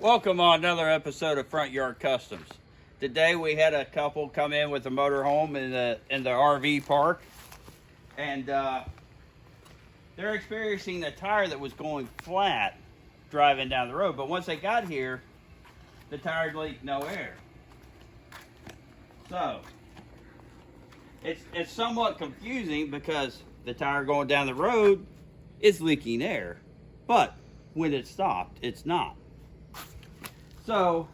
Welcome on another episode of Front Yard Customs. Today we had a couple come in with a motorhome in the RV park, and they're experiencing a tire that was going flat driving down the road. But once they got here, the tire leaked no air. So it's somewhat confusing because the tire going down the road is leaking air, but when it stopped, it's not. So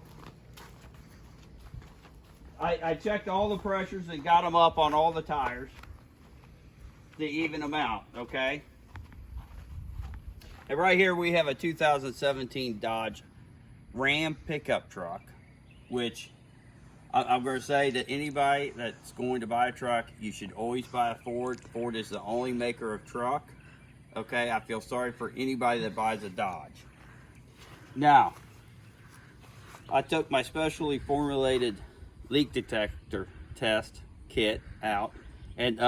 I checked all the pressures and got them up on all the tires to even them out, okay? And right here we have a 2017 Dodge Ram pickup truck, which I'm going to say that anybody that's going to buy a truck, you should always buy a Ford. Ford is the only maker of truck, okay? I feel sorry for anybody that buys a Dodge. Now, I took my specially formulated leak detector test kit out, and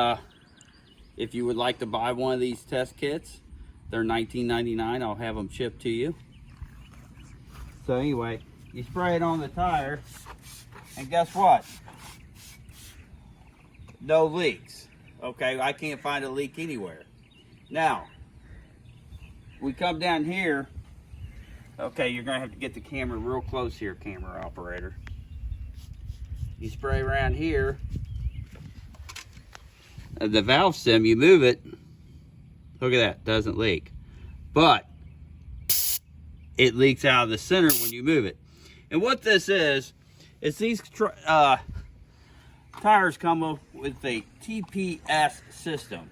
if you would like to buy one of these test kits, they're $19.99. I'll have them shipped to you. So anyway, you spray it on the tire, and guess what? No leaks. Okay, I can't find a leak anywhere. Now, we come down here. Okay, you're gonna have to get the camera real close here, camera operator. You spray around here, the valve stem, you move it, look at that, doesn't leak. But it leaks out of the center when you move it. And what this is these tires come up with a TPS system.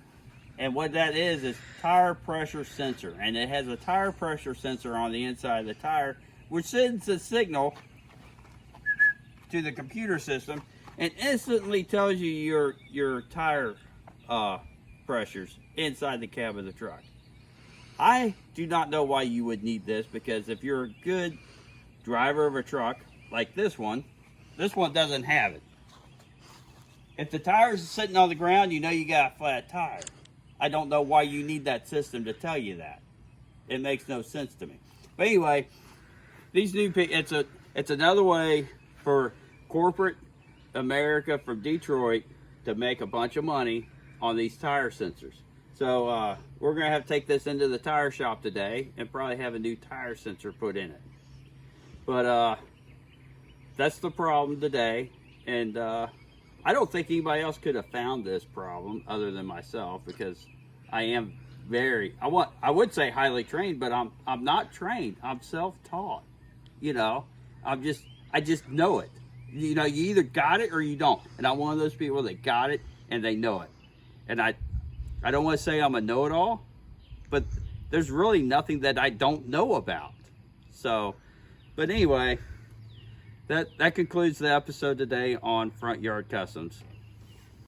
And what that is tire pressure sensor. And it has a tire pressure sensor on the inside of the tire, which sends a signal to the computer system and instantly tells you your tire pressures inside the cab of the truck. I do not know why you would need this, because if you're a good driver of a truck like this one doesn't have it. If the tires are sitting on the ground, you know you got a flat tire. I don't know why you need that system to tell you that. It makes no sense to me. But anyway, these new it's another way for corporate America from Detroit to make a bunch of money on these tire sensors. So we're gonna have to take this into the tire shop today and probably have a new tire sensor put in it. But that's the problem today, and I don't think anybody else could have found this problem other than myself, because I am I would say highly trained, but I'm not trained. I'm self-taught. You know, I just know it. You know, you either got it or you don't. And I'm one of those people that got it and they know it. And I don't want to say I'm a know-it-all, but there's really nothing that I don't know about. So, but anyway, that concludes the episode today on Front Yard Customs.